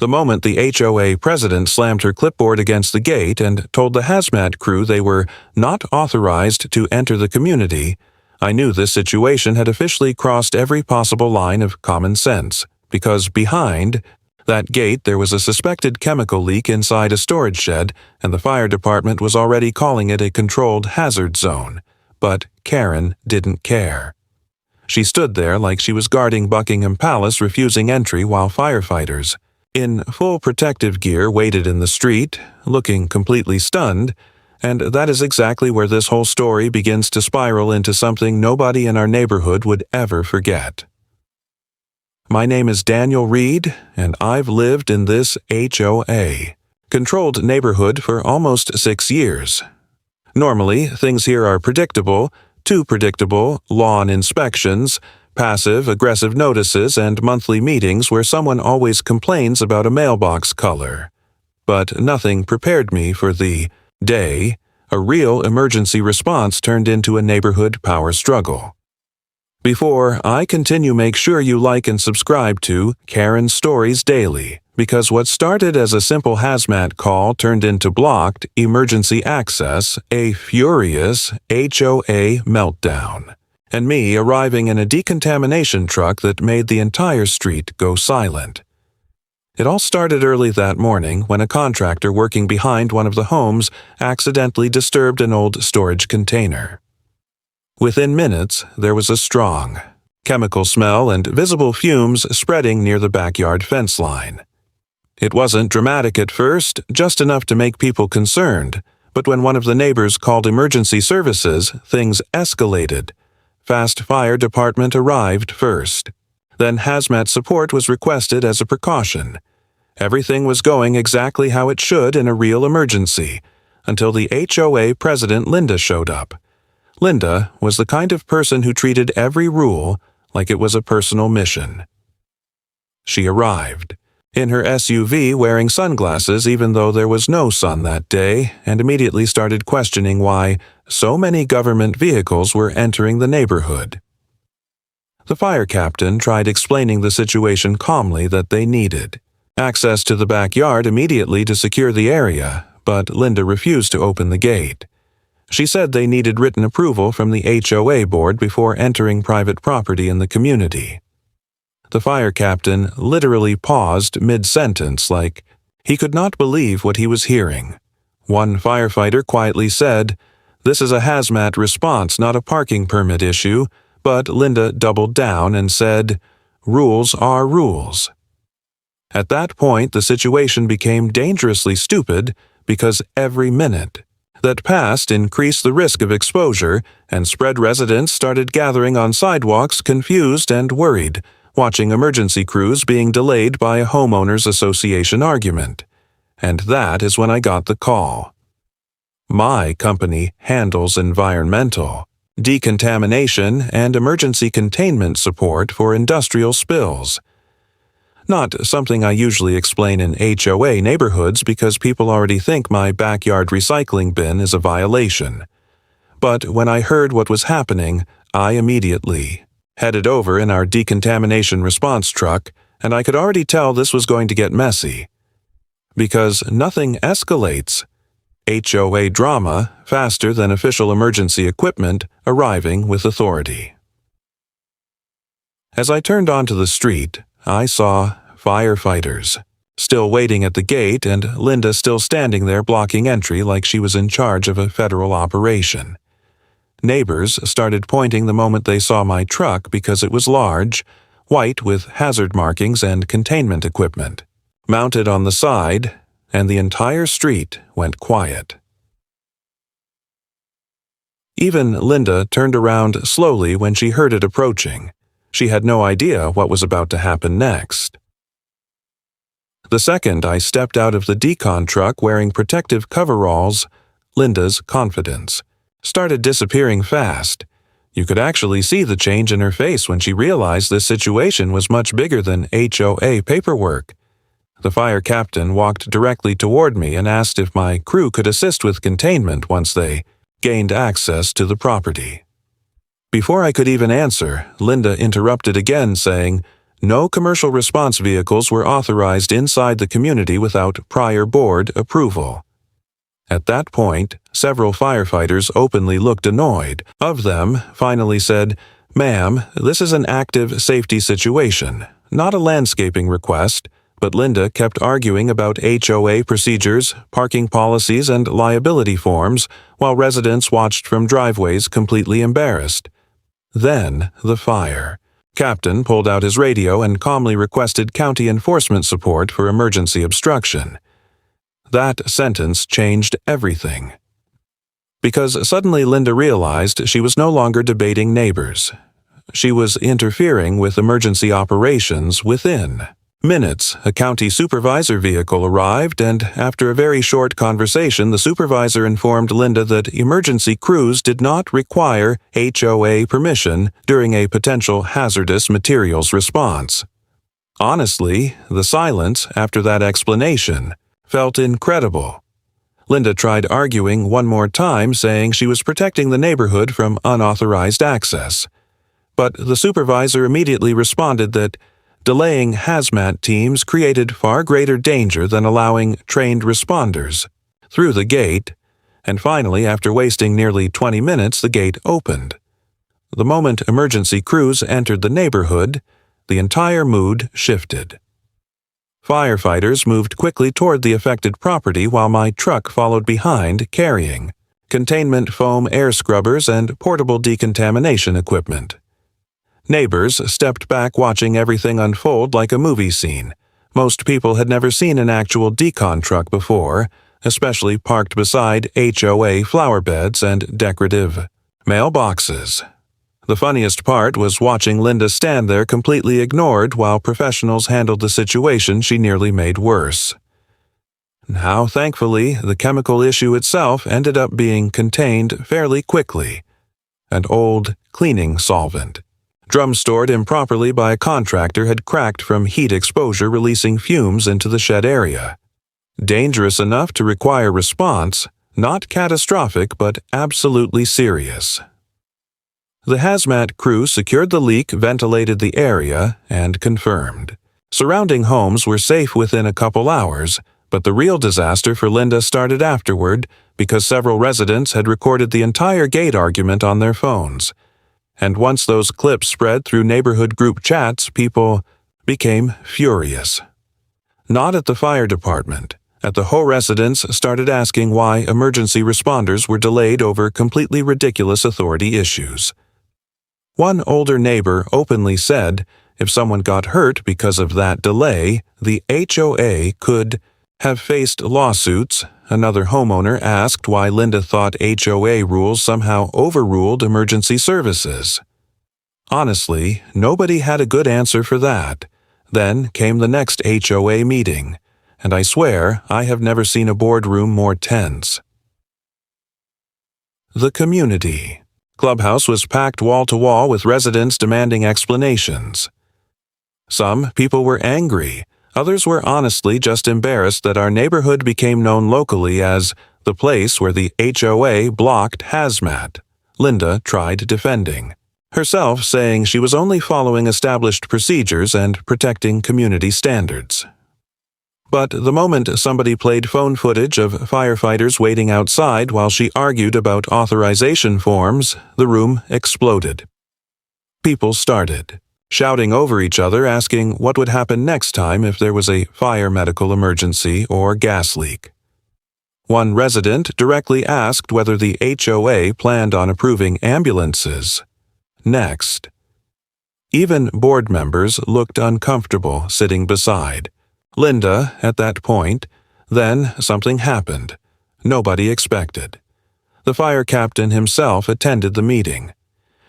The moment the HOA president slammed her clipboard against the gate and told the Hazmat crew they were not authorized to enter the community, I knew this situation had officially crossed every possible line of common sense, because behind that gate there was a suspected chemical leak inside a storage shed, and the fire department was already calling it a controlled hazard zone. But Karen didn't care. She stood there like she was guarding Buckingham Palace, refusing entry while firefighters, in full protective gear, waited in the street, looking completely stunned, and that is exactly where this whole story begins to spiral into something nobody in our neighborhood would ever forget. My name is Daniel Reed, and I've lived in this HOA, controlled neighborhood for almost 6 years. Normally, things here are predictable, too predictable: lawn inspections, passive-aggressive notices, and monthly meetings where someone always complains about a mailbox color. But nothing prepared me for the day a real emergency response turned into a neighborhood power struggle. Before I continue, make sure you like and subscribe to Karen's Stories Daily, because what started as a simple hazmat call turned into blocked emergency access, a furious HOA meltdown, and me arriving in a decontamination truck that made the entire street go silent. It all started early that morning when a contractor working behind one of the homes accidentally disturbed an old storage container. Within minutes, there was a strong chemical smell and visible fumes spreading near the backyard fence line. It wasn't dramatic at first, just enough to make people concerned, but when one of the neighbors called emergency services, things escalated. Fast fire department arrived first. Then hazmat support was requested as a precaution. Everything was going exactly how it should in a real emergency, until the HOA president Linda showed up. Linda was the kind of person who treated every rule like it was a personal mission. She arrived in her SUV wearing sunglasses even though there was no sun that day, and immediately started questioning why so many government vehicles were entering the neighborhood. The fire captain tried explaining the situation calmly, that they needed access to the backyard immediately to secure the area, but Linda refused to open the gate. She said they needed written approval from the HOA board before entering private property in the community. The fire captain literally paused mid-sentence, like he could not believe what he was hearing. One firefighter quietly said, "This is a hazmat response, not a parking permit issue," but Linda doubled down and said, "Rules are rules." At that point, the situation became dangerously stupid because every minute that passed increased the risk of exposure, and spread residents started gathering on sidewalks confused and worried, watching emergency crews being delayed by a homeowners association argument. And that is when I got the call. My company handles environmental, decontamination, and emergency containment support for industrial spills. Not something I usually explain in HOA neighborhoods because people already think my backyard recycling bin is a violation. But when I heard what was happening, I immediately headed over in our decontamination response truck, and I could already tell this was going to get messy. Because nothing escalates HOA drama faster than official emergency equipment arriving with authority. As I turned onto the street, I saw firefighters still waiting at the gate, and Linda still standing there blocking entry like she was in charge of a federal operation. Neighbors started pointing the moment they saw my truck because it was large, white with hazard markings and containment equipment, mounted on the side, and the entire street went quiet. Even Linda turned around slowly when she heard it approaching. She had no idea what was about to happen next. The second I stepped out of the Decon truck wearing protective coveralls, Linda's confidence started disappearing fast. You could actually see the change in her face when she realized this situation was much bigger than HOA paperwork. The fire captain walked directly toward me and asked if my crew could assist with containment once they gained access to the property. Before I could even answer, Linda interrupted again, saying, No commercial response vehicles were authorized inside the community without prior board approval. At that point, several firefighters openly looked annoyed. Of them, finally said, "Ma'am, this is an active safety situation, not a landscaping request," but Linda kept arguing about HOA procedures, parking policies, and liability forms, while residents watched from driveways completely embarrassed. Then, the fire. Captain pulled out his radio and calmly requested county enforcement support for emergency obstruction. That sentence changed everything. Because suddenly Linda realized she was no longer debating neighbors. She was interfering with emergency operations within. Minutes, a county supervisor vehicle arrived, and after a very short conversation, the supervisor informed Linda that emergency crews did not require HOA permission during a potential hazardous materials response. Honestly, the silence after that explanation felt incredible. Linda tried arguing one more time, saying she was protecting the neighborhood from unauthorized access. But the supervisor immediately responded that delaying hazmat teams created far greater danger than allowing trained responders through the gate, and finally, after wasting nearly 20 minutes, the gate opened. The moment emergency crews entered the neighborhood, the entire mood shifted. Firefighters moved quickly toward the affected property while my truck followed behind, carrying containment foam air scrubbers and portable decontamination equipment. Neighbors stepped back, watching everything unfold like a movie scene. Most people had never seen an actual Decon truck before, especially parked beside HOA flower beds and decorative mailboxes. The funniest part was watching Linda stand there completely ignored while professionals handled the situation she nearly made worse. Now, thankfully, the chemical issue itself ended up being contained fairly quickly. An old cleaning solvent, drum stored improperly by a contractor, had cracked from heat exposure, releasing fumes into the shed area. Dangerous enough to require response, not catastrophic but absolutely serious. The hazmat crew secured the leak, ventilated the area, and confirmed. Surrounding homes were safe within a couple hours, but the real disaster for Linda started afterward because several residents had recorded the entire gate argument on their phones. And once those clips spread through neighborhood group chats, people became furious. Not at the fire department. At the Ho residents started asking why emergency responders were delayed over completely ridiculous authority issues. One older neighbor openly said if someone got hurt because of that delay, the HOA could have faced lawsuits. Another homeowner asked why Linda thought HOA rules somehow overruled emergency services. Honestly, nobody had a good answer for that. Then came the next HOA meeting, and I swear I have never seen a boardroom more tense. The community. Clubhouse was packed wall to wall with residents demanding explanations. Some people were angry. Others were honestly just embarrassed that our neighborhood became known locally as the place where the HOA blocked hazmat. Linda tried defending herself, saying she was only following established procedures and protecting community standards. But the moment somebody played phone footage of firefighters waiting outside while she argued about authorization forms, the room exploded. People started shouting over each other, asking what would happen next time if there was a fire medical emergency or gas leak. One resident directly asked whether the HOA planned on approving ambulances next. Even board members looked uncomfortable sitting beside Linda at that point. Then something happened. Nobody expected. The fire captain himself attended the meeting.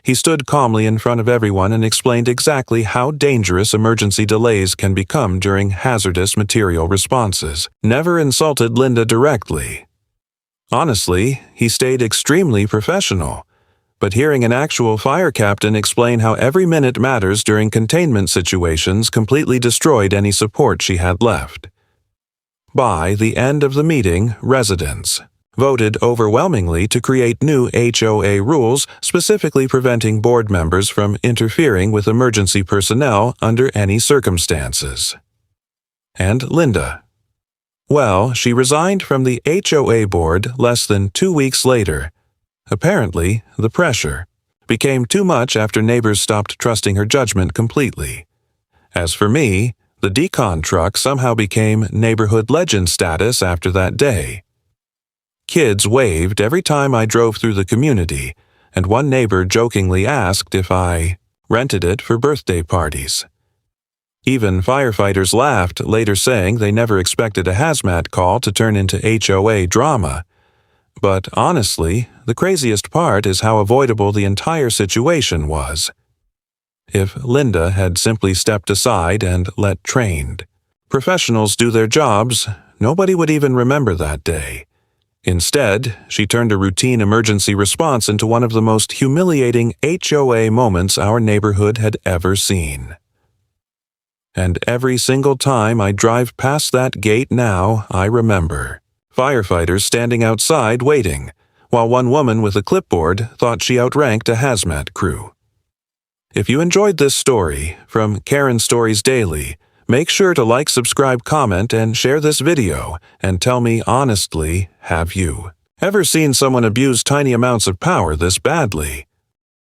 He stood calmly in front of everyone and explained exactly how dangerous emergency delays can become during hazardous material responses. Never insulted Linda directly. Honestly, he stayed extremely professional. But hearing an actual fire captain explain how every minute matters during containment situations completely destroyed any support she had left. By the end of the meeting, residents, voted overwhelmingly to create new HOA rules specifically preventing board members from interfering with emergency personnel under any circumstances. And Linda. Well, she resigned from the HOA board less than 2 weeks later. Apparently, the pressure became too much after neighbors stopped trusting her judgment completely. As for me, the Decon truck somehow became neighborhood legend status after that day. Kids waved every time I drove through the community, and one neighbor jokingly asked if I rented it for birthday parties. Even firefighters laughed, later saying they never expected a hazmat call to turn into HOA drama. But honestly, the craziest part is how avoidable the entire situation was. If Linda had simply stepped aside and let trained professionals do their jobs, nobody would even remember that day. Instead, she turned a routine emergency response into one of the most humiliating HOA moments our neighborhood had ever seen. And every single time I drive past that gate now, I remember firefighters standing outside waiting, while one woman with a clipboard thought she outranked a hazmat crew. If you enjoyed this story from Karen Stories Daily, make sure to like, subscribe, comment, and share this video, and tell me honestly, have you ever seen someone abuse tiny amounts of power this badly?